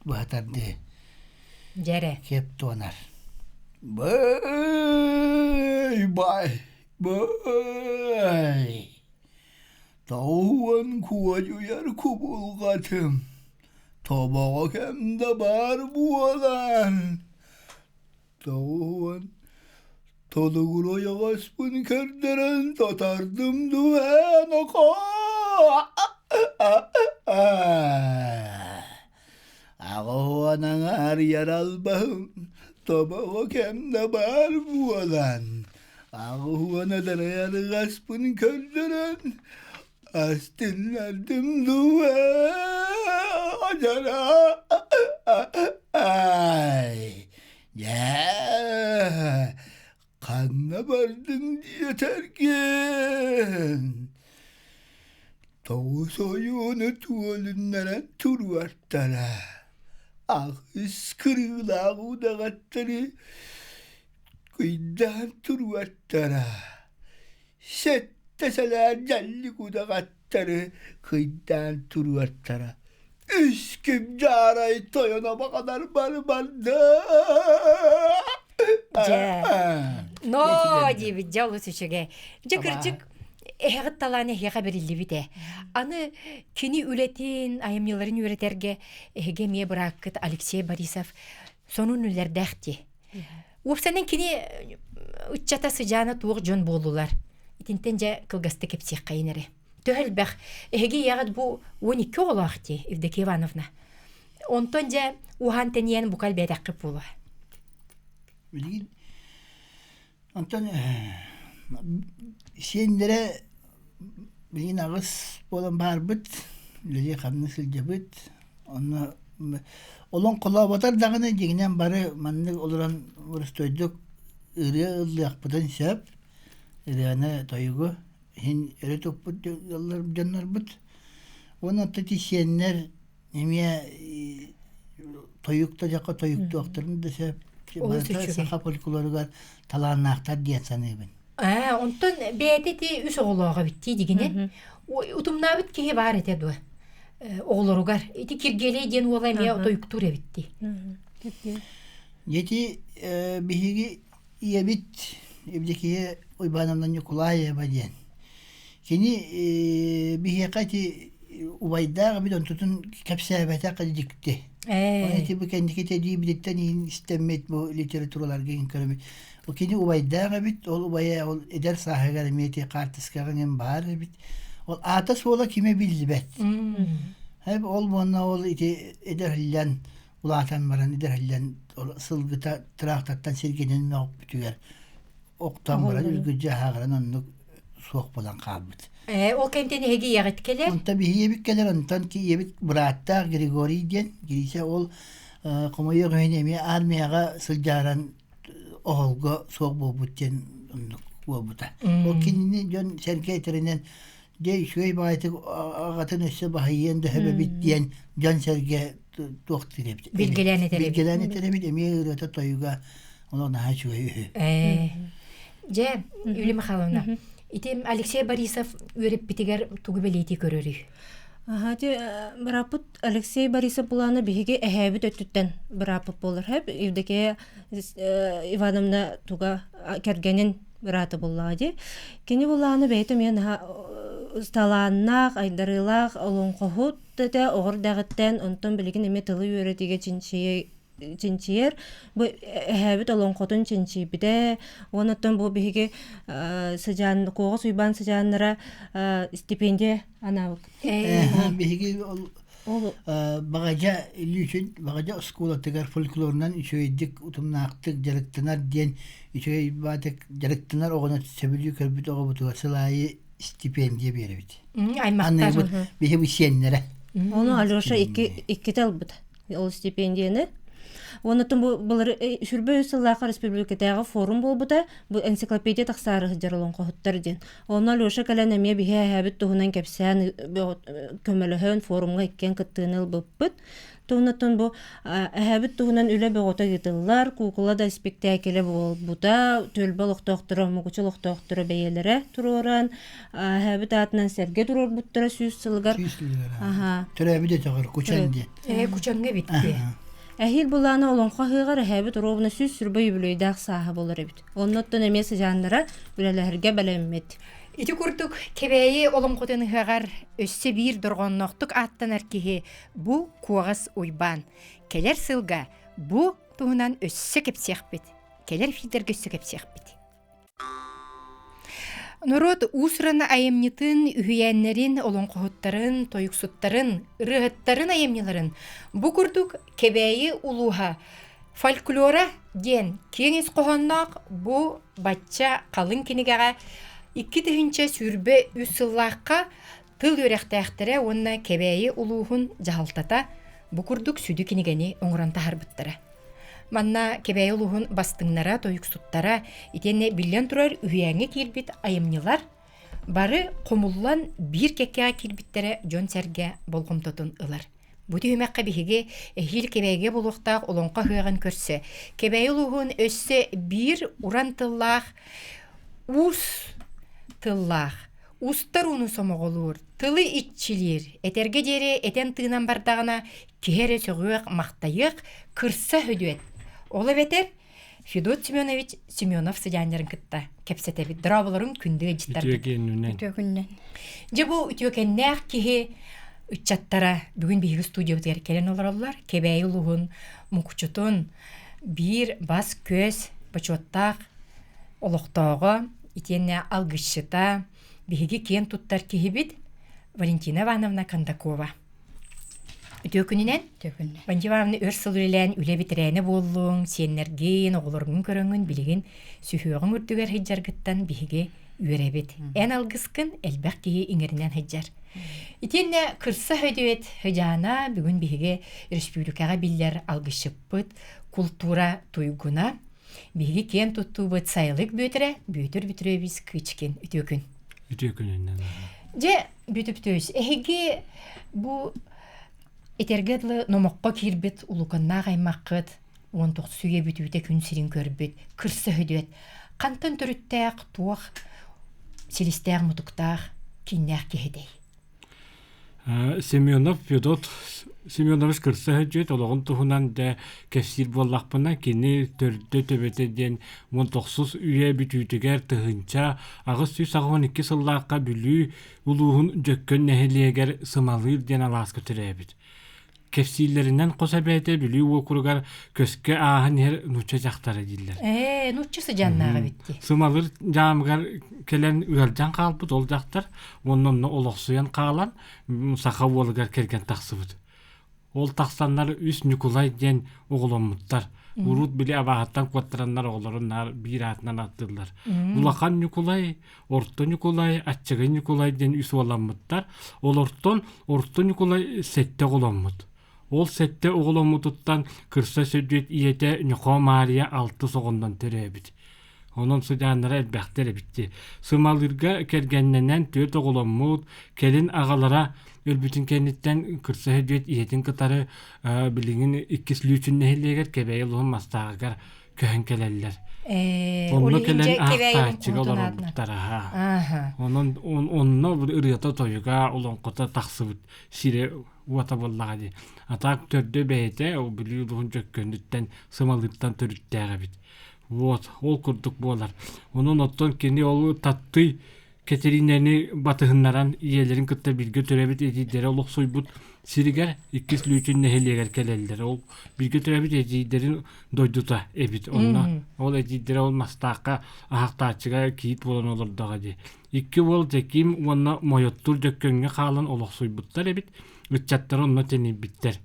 bu hatardı Jere. kep tonar. Bay. Tauan kuaju yer kubul katım. Tabağa hem de bar bualan. Tauan Toluguro yavaşpın kerderen tatardım düven oka. Ağovanan ar yaralbahım. Tabağa hem de bar bualan. Ağuvana dereyar gaspın kerderen. Astinlerdim düven acara. Ya. Kanna vardın yeterken. Tavu soyunu tuvalınlara turvarttara. Ah ıskırıla udağattari. Kuydan turvarttara. Setteseler cellik udağattari. Kuydan turvarttara. Üsküm carayı toyona kadar barbarda. Но, дебит, жалу сүчеге. Жыкырчык эһэгит талааны эһэға бериллибите. Аны кини үлетин, айымныларын үретерге эһэге мие быраккыт Алексей Борисов сонун үлердәхти. Уопсанын кини үтчата сыжаана туох жон болулар. Итинтен жа кылгасты кепсек кайнере. Төхөлбәх эһэге ягат бу 12 олахти Евдокия Ивановна. Онтон жа ухан тениян букал бәдәккып болу. Bilgin. Anton şeylere bilgin ağız olan barbıt. Lüle kanını silcebit. Onu olan kulağı batar dağına ciginen barı manlık olan vurstoyduk. Irıya ıllıyak bıdan şap. Irıyana toygu. Hin ere toput yollar canlar bıt. Onu tati şeyler nemiye toyukta jaka toyukta aktarını da şap. Ол сүчүгө. Саха поликуларыгар талааннаактар диэн саныыбын. Онтон бәтети үс оголоога битти дигине. Утумнабыт кие бар эте ду. Оголоругар. Ити киргеле ден олай мия тойуктуре битти. Yeти bihigi iyebit evdekiye uybanamdan yukulaya badiyen. Kini bihiye kati ubaydağı bir tutun kapsayabata kadar dikti. Onu bu kendiki tediği bilitten istemet bu literaturalar gen kırmit. O kini ubaydağı bit ol ubaya ol eder sahigar miyeti kartıskagan en bahar bit. Ol atas ola kime bildi bet. Hep ol bonna ol iti eder hillen ulatan baran eder hillen sılgıta traktattan sirgenen ne ok bütüger. Oktan baran ülgücü hağıran onu soğuk bulan kalbit. O kenteni hegi yağıt keler. Onta bir yebik keler ontan ki yebik bıratta Grigori diyen girişe ol komoya gönemi armiyaga sılcaran oğulga soğuk bobut diyen bobuta. O kendini can serketerinden de şöyle baytık ağatın üstü bahiyen de hebe bit diyen can serge doktor yaptı. Bilgilerini terebit. Bilgilerini terebit emiye ırata toyuga ona daha şöyle. Je, Юлия Михайловна. Итем Алексей Борисов үреп битигер тугубелети көрөрү. Хати брапут Алексей Борисов буланы биһиге эһәбит өттүттен брапут болар хәп Евдокия Ивановна туга кергенин браты буллады. Кени буланы бәйтем мен сталаннак айдарылак олон кохут да огор дагыттан онтон билигин эме тылы үйрөтиге чинчиер бу хэбит олонкотун чинчибиде онотон бу биге сажан когос уйбан сажаннара стипендия анабык биһиги ол багажа илүүчүн багажа скулатыгар фольклорунан үчөйдик утумнаактык жарыктанар диен үчөй баатык жарыктанар огона сөбүлүү көрбүт огобутуга сылайы стипендия беребит. Аймактар. Биһи бу сиеннере. Оны Алёша икки талбыт ол стипендияны. Онотон булар сүрбө сыллака республикадагы форум болбута, бу энциклопедия таксары жарылын кохуттар ден. Оны Алёша каленеме бихе хабит туһунан кепсән көмөлөһөн форумга иккен кыттыыныл быппыт. Тоннотон бу хабит туһунан үле бөгөтө гытыллар, кукулада спектакле болбута, төлбөлөк доктора, мукучулук доктора бәяләре туроран, хабит атынан серге турор буттара сүз сылгар. Аха. Төрәбиде тагыр кучанди. Кучанга битти. Әһил буланы олонқа хыгар әһәбит робына сүз сүрбөй бүлөйдәк саһы булыр бит. Онноттон эмес жаннара бүләләргә бәләммет. Ити курдук кебәйе олонқотын хыгар өссө бир доргонноқтук аттан аркиһи бу куагас уйбан. Келер сылга бу туһунан өссө кепсехбит. Келер филдерге өссө кепсехбит. Народ усрана айымнитын, үһүйәннәрин, олонқоһуттарын, тойуксуттарын, рыһыттарын айымниларын. Бу курдук кебәйе улуха фольклора ден кеңес қоһоннақ бу батча қалын кинигага 2 тыһынча сүрбе үсыллаққа тыл өрәхтәхтәрә онна кебәйе улуһун жаһалтата бу курдук сүдү кинигени оңранта харбыттара. Манна кебәйе улуһун бастыңнара, тойуксуттара, итенне биллен турар үһүйәңе килбит айымнилар бары комуллан бир кеккега килбиттере жон сәрге болгомтотун ылар. Бу түймәккә биһиге эхил кебәйге булуктак олонка хыган көрсө. Кебәйе улуһун өссө бир уран тыллах ус тыллах. Устар уну сомоголур, тылы итчилер, этерге дере этен тыынан бардагына кеһере сөгөк мактайык кырса хөдөт. Ола бетер Федот Семенович Семенов сыдяннарын кытта. Кепсетебит драваларын күндү життар. Үтөкүннен. Жабу үтөкеннәк киһи үтчаттара бүгүн биһиги студиябызга келен олороллар. Кебәй улугун, мукчутун, бир бас көз, бачоттак, олоктоого, итенне алгышчыта, биһиги кен туттар киһибит Валентина Ивановна Кондакова. Үтөкүнүнен Валентина Ивановна өрсүлүлен үле битерәне боллуң, сеннерген, оголоргун көрөңүн билигин сүхөгүн үрдүгөр хиджаргыттан биһиги үйрәбит. Эн алгыскын элбәк киһи иңеринен хиджар. Итенне кырса хөдөт хөҗана бүгүн биһиги республикага биллер алгышыппыт культура туйгуна биһиги кен туттубыт сайлык бөтөрө бүтүрөбүз кычкин үтөкүн. Үтөкүнүнен. Же бүтүптөс эһиги бу этергедлы номокко кирбит улуканна гаймаккыт 19 сүйе бүтүтө күн сирин көрбүт кырса хөдөт кантын төрүттәк туах силистәк мутуктак киннәк кеһедей. Семенов Федот Семенович кырса хөдөт ологон туһунан да кефсир боллакпына кини төрдө төбөтөден 19 үйе бүтүтүгер тыгынча агыс 112 сыллакка бүлүү улуун жөккөн нехелиегер сымалыр ден аласка төрөбүт. Кефсиллеринен косабете бүлүү окуругар көскө аһын хер нуча жактары диллер. Нуччасы жаннага битти. Сымалыр жамгар келен ыалжан калбыт ол жактар, оннон олоксуян калан саха болгар келген таксыбыт. Ол такстаннар үс Николай ден оголомуттар. Урут биле абагаттан коттараннар оголоруннар бир атынан аттылар. Улахан Николай, Орто Николай, Аччагы Николай ден үс оламуттар. Орто Николай сетте оголомут. Ол сетте оголомутуттан кырса сөдөт иете Нюхо Мария 6 согондан төрөбүт. Онон суданнара элбэхтер битти. Сымалырга кергенненен 4 оголомут келин агалара өлбүтүн кенниттен кырса сөдөт иетин кытары билигин 2 лүчүн нехелегер кебей улун мастагар көхөн келеллер. Онно келен ахтачыга олоруптар. Онно ырыята тойуга олонкота таксыбыт сире уата боллагади. Атак төрдө бейте ол билүү улун жөккөндүттен сымалыктан төрүттәгә бит. Вот, ол курдук болар. Онун оттон кини ол татты Keterineni batıhınlaran iyelerin kıtta bilgi törebit edildere oluk soybut siriger ikkis lütün neheliyeger kelelder. Ol bilgi törebit edilderin doyduta ebit. Onna ol edildere olmastaka ahaktaçıga kiyit bolan olur dağa di. İkki bol tekim onna moyottur dökkönge kalan oluk soybutlar ebit. Ütçattar onna teni bitter.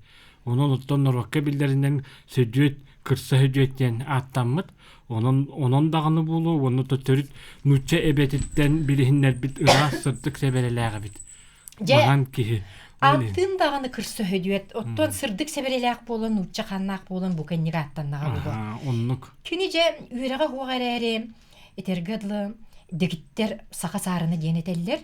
Onun ottan norokka bilderinden södüet kırsa hödüetten attanmıt. Onun dağını bulu, onu da törüt nütçe ebetitten bilihinler bit ıras sırtık sebereler bit. Bagan ki. Аттын дағаны кырсы хөдүет, оттон сырдык себелелек болын, учча ханнак болын, бу кенниге аттаннаға болу. Оннук. Күні же үйреға хуғарәрі, этергедлы, дегиттер сақа сарыны денетелер,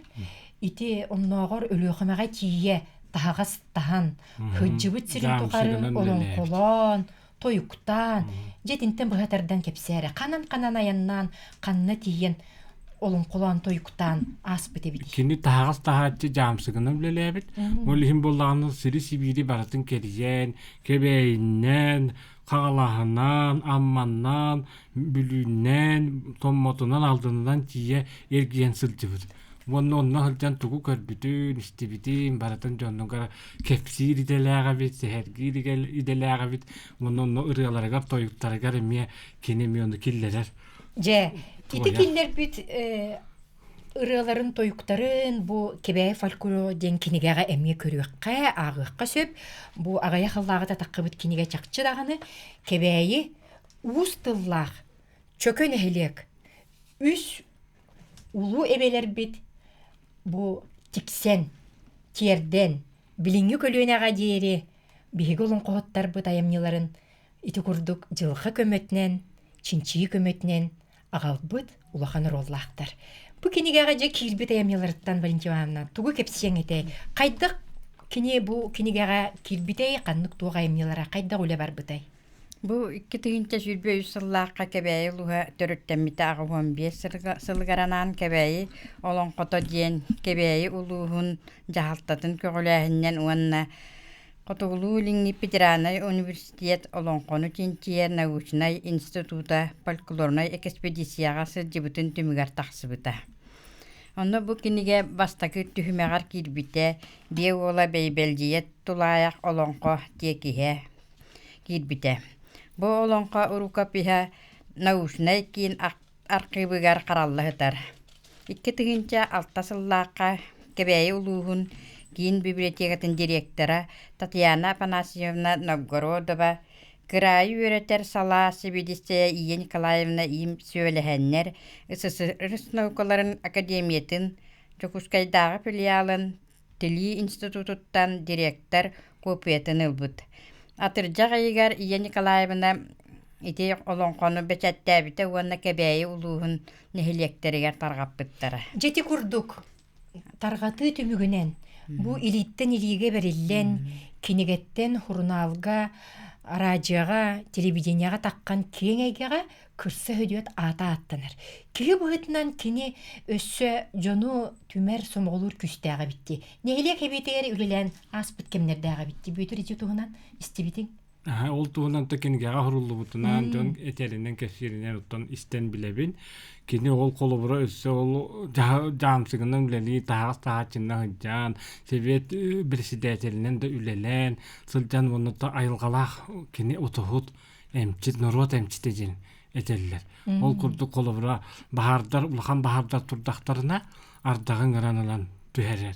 ити онноғыр өліғымаға тие тағас тахан, хөджібіт сирин туқары, олон қолон, тойуктан, жетінтен бұғатардан кепсәрі, қанан аяннан, қанны тиен, олон қолан тойуктан аспыт ебіді. Кини тағас тағатчы жамсығыны білелі әбіт. Олихин болағының сирі сибири баратын кериен, кебейіннен, қағалағынан, амманнан, бүліннен, томмотунан алдынан тие ергиен сылчы бұд. Онна хылжан тугу көрбүтүн, истибитин, баратын жоннугар кепсир иделяға бит, сехергир иделяға бит, онна ырыяларыгар, тойуктарыгар эмие кенеми оны киллерер. Же, ити киллер бит ырыаларын тойуктарын бу кебәй фольклоро ден кинигега эмге көрүөккэ агыакка сөп бу агая хыллагыта таккыбыт киниге чакчы даганы кебәйи уус тыллаах чөкөн эхелек үс улуу эбелер бит бу тиксен тиерден билиңги көлүөнага диери биһиги олон коһоттар быт аямныларын ити курдук жылха көмөтүнен чинчии көмөтүнен агалбыт улаханыр оллаахтар. Бу кинигега же кирбит аямныларыттан Валентина тугу кепсиең эте. Кайдык кини бу кинигега кирбитей каннык туга аямнылара кайда уле бар бытай. Бу 2024 сыллаакка кебәйи луга төрөттәммите агыгын 5 сылгаранан кебәйи олон кото диен кебәйи улуһун жаһалтатын көгөләһиннән уанна Котугулу Линги Петрана университет олон кону тинтиер научный института фольклорной экспедицияга сылжыбытын түмүгар тахсыбыта. Онно бу киниге бастакы түһүмәгар кирбите бие ола бейбелдиет тулаяк олонко текиhe кирбите. Бу олонко урукапиха научный кин аркыбыгар караллыгытар. 2006 сыллаакка кебәйи улуһун Кин библиотекатын директора Татьяна Панасьевна Новгородова, Кырайы үйретер сала Сибидисте Ия Николаевна им сөйләһәннәр, СССР наукаларын академиятын, Чокускайдағы филиалын, Тили институтуттан директор копиятын ылбыт. Атыржа гайгар Ия Николаевна ите олонқону бечәттәбите уанна кебәйи улуһун нехилектеригер таргаппыттара. Жети курдук таргаты түмүгүнен бу илиттен илиге берилен кинигеттен хурналга радиога телевиденияга таккан кеңегега кырсы хөдүөт ата аттанар. Киги быһытынан кини өссө жону түмер сомголур күстәгә битти. Нехиле кебитер үлелен аспыт кемнердәгә битти. Бүтүр ити тугунан истибитин. Ол тугунан текинге агырулу бутунан жон этеринен кесиринен оттон истен билебин. Кини ол колобура өссө ол жамсыгынан билели тагас таачынна хыджан, Совет президентинен да үлелен, сылжан онута айылгалах кини отохут эмчит норот эмчитежин этеллер. Ол курду колобура бахардар, улахан бахардар турдактарына ардагын граналан түһәрер.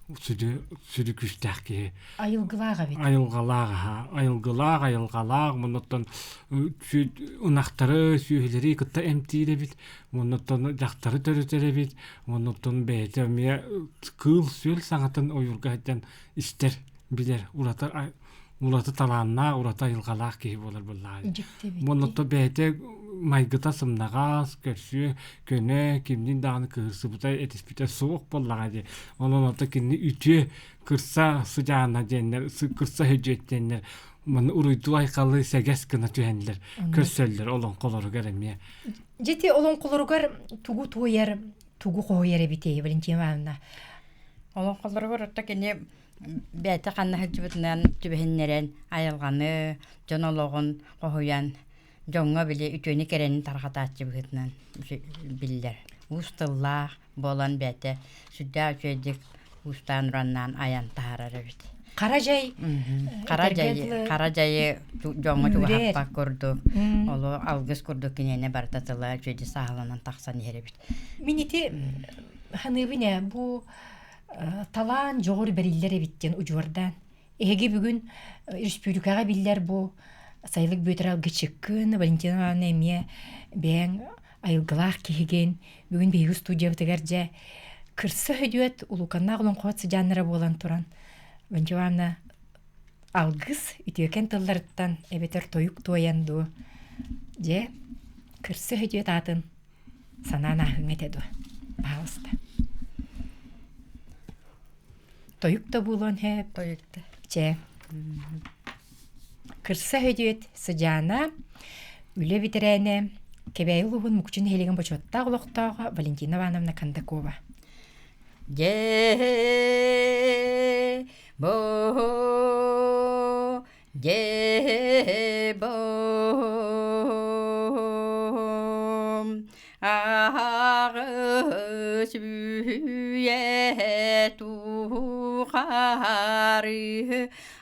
Сүрі күштәк ке. Айылғылаға бет. Айылғылақ, мұнаттан ұнақтары, сүйелері күтті әмтейді бет, мұнаттан жақтары төрітері бет, мұнаттан бәйті өме күл сүйел саңатын ойырға әттен істер білер. Улаты таланна, улаты айылғалақ ке болар болар. Мұнаттан бәйті майгыта сымнағас, көрсі, көне, кемден дағыны кырсы бұтай әтеспіте соқ болаға де. Оның орта кені үтө кырса сұжағына денлер, кырса хөджеттенлер, мұны ұрыйду айқалы сәгәс кіна түйәнлер, көрсөллер, олон қолыры кәрәмия. Жеті олон қолыры кәр тугу тойер, тугу қойер бітей, Валентина Ивановна. Олон қолыры кәр орта кені бәйті қанна хөджібітінен түбәхіннерен айылғаны, жонологын қойян, Жоңга биле үтөне керенин таргатаачы быгытынан биллер. устыллах болан бәте сүддә үчедик устан раннан аян таарар бит. Кара жай Кара жайы жоңго Үрер. хаппа көрдүк. Олу алгыс көрдүк кинене бартатыла үчеди сагаланан таксан ере бит. минити ханыбыне бу талан жогор бериллер биттен ужуардан. Эге бүгүн республикага биллер бу сайлык бөтөр алгычыккын Валентина Неме бен айылгылах киген бүгүн бейгу студия битегерже кырсы хөдүөт улуканна голон коотсы жаннара болан туран. Валентина алгыс үтөкен тылларыттан эбетер тоюк тоянду. Же кырсы хөдүөт атын санана хыңетеду. Пауста. Тоюк та булон хеп. Тоюкта. Че. Кырса хөдүөт сыжана үле битерене кебей улугун мукчун хелеген бочотта олоктоого Валентина Ивановна Кандакова. Ağız büyüye tuğarı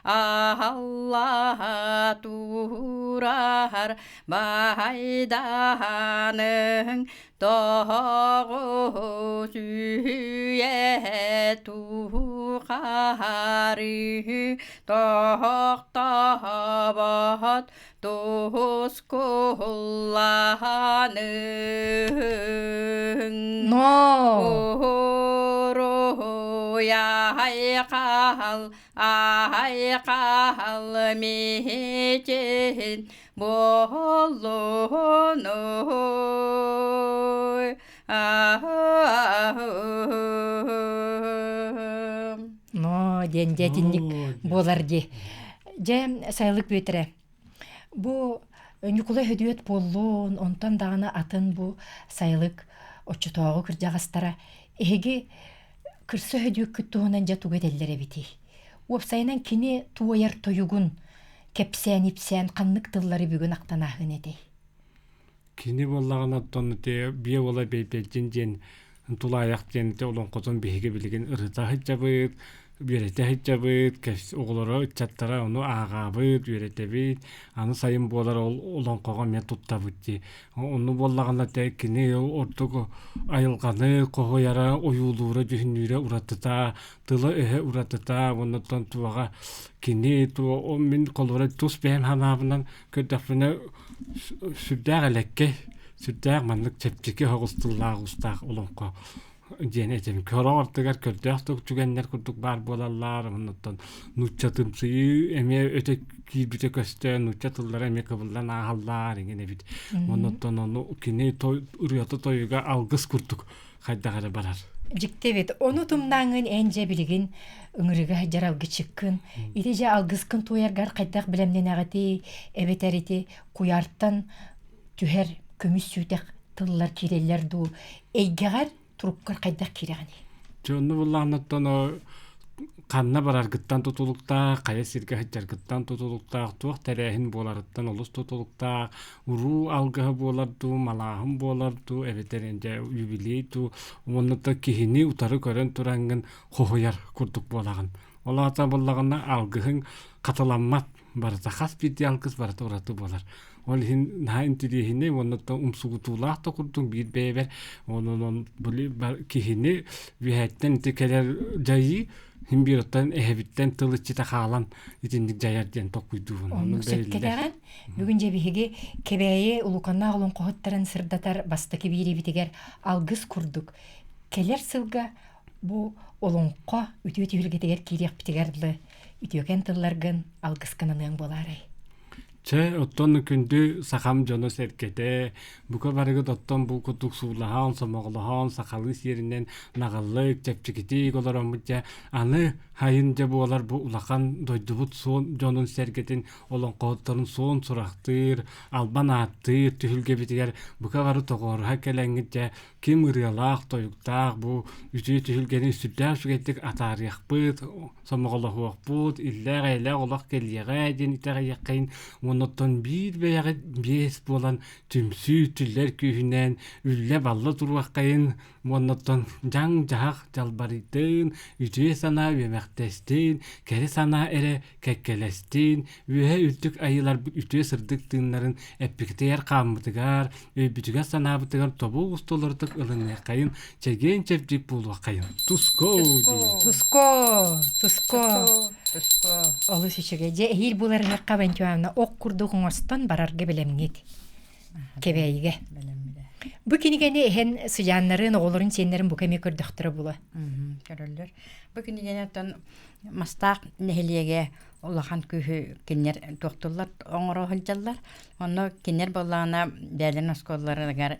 Allah turar baydanın doğu süye tuğarı tohtabat Toz kullanın No. Oru yaykal meçin bolunu No, дендетинник болар ди. Же сайлык бөтөрө. Бу Николай хөдүөт боллун, онтан дагына атын бу сайлык очутоого кыржагастара. Эги кырсы хөдүөк күттүгүнөн жатуга деллере бити. Уопсайынан кини туояр тоюгун кепсен каннык тыллары бүгүн актанахын эти. Кини боллаган оттон те бие бола бейпелжин жен тулаяк жен те олон козон биһиге билген ырыта хыджабыт Бирете хиджабыт, кэс оголоро чаттара ону агабыт, биретебит, аны сайын болар олон кога мен туттабыт. Ону боллаганда текини ортук айылганы кого яра оюлуура жүхүнүрө уратыта, тылы эхе уратыта, оннотон туага кини ту мен колора тус бем ханабынан көдөфүнө сүддәг элекке, сүддәг манлык чепчеке хогустуллаг устак олонко. Jenetем körortgar kördäktök tügenler kurduk bar bolallar ondan nuçatımsı eme öte kibite köste nuçatıllar eme kabullan ahallar ngene bit ondan onu kine toy uriyata toyga algыс kurduk haydagara barar Jiktebet onu tumdangın enje bilgin ыңырыга жаралгы чыккын итеже алгыскын тояргар кайдак билемнен агати эбетерити куярттан түһер көмүс сүтек тыллар киреллер ду эйгегер трубкар кайдак кирегани. Жонну булланаттан канна барар гыттан тутулукта, кая сирге хаҗар гыттан тутулукта, туак терехин боларыттан олус тутулукта, уру алгы боларду, малахым боларду, эбетеренде юбилей ту, оннотта кихини утары көрөн турангын хохояр курдук болаган. Олата боллаганда алгыхын каталаммат барата хас бит ялгыз барата ураты болар. Ол хин наин тирихине оннотта умсугутулах та курдук бир бебер, онон були кихини вихеттен текелер жайы Химбироттан эхебиттен тылычыта халан итиндик жаяр ден токуйдуун. Onu sökketegen бүгүн жебиге кебeye улуканна голон коготтарын сырдатар бастаки бири битигер алгыс курдук. Келер сылга бу олонко үтүөтү билгетегер кирек битигерлы үтөкен тылларгын алгысканын болары. Че оттон күндү сахам жоно серкете бука барыгы доттон бу кутук суулахан самоглахан сахалы серинен нагаллык чепчикити голоромутя аны хайынжа болар бу улахан дойдубут сон жонун серкетин олон коттарын сон сурактыр албан аттыр түхүлге битигер бука бары тогор хакеленгитя ким ырыалак тоюктак бу үтү түхүлгени сүддә сүгеттик атарыякпыт самоглахуакпут иллеге олак келиеге ден итеге якын Оннотон бир бәяғы бес болан түмсүү түллер күйінен үлле балла туруаққайын. Оннотон жаң жағақ жалбаритын, үтüе сана өмәқтестін, кәрі сана әрі кәккелестін, өе үттік айылар үтüе сырдық тыңларын әппіктер қамытығар, өйбүтіға сана бұтығар тобу ұстолырдық ылынеқайын, чәген чәпдік болуаққайын. Туско! Туско. Олы сүчіге же хил буларыға қабантуамна оқ күрдіғын остан барарғы білемнет. Кебейге. Бу кинигени эхен сыжаннарын, оғыларын сенлерін бұ кәме көрдіқтірі бұла. Көрілдер. Бұл күнігені атын мастақ нәхілеге улахан күйі кенер тоқтылар, оңыру хылжалар. Оны кенер болағына бәлін осколларығар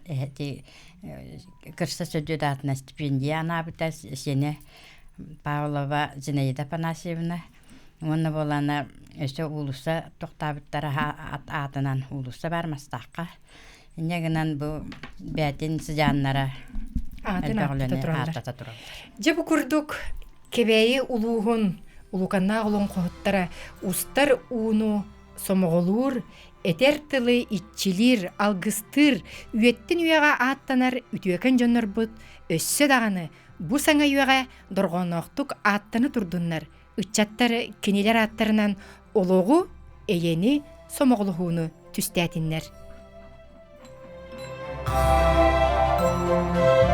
кірса сөйді датына стипендия анабыта сені Павлова Зинаида Панасьевна. Оны болағына өсі улуса тоқтабыттары атынан улуса бар мастаққа. Негінен бұл бәтін сыжаннара Атын же бу курдук кебейи улуғын, улуканна олың қоғыттара, устар уну сомоғолур, этер тылы итчилир, алгыстыр, үйеттін үйеға аттанар үтіөкен жоннор бұд, өссі дағаны, бу саңа үйеға дорғоноқтук аттаны турдуннар, үтчаттар кенелер аттарынан олоғу, эйени сомоғолуғуну түстәтіннер.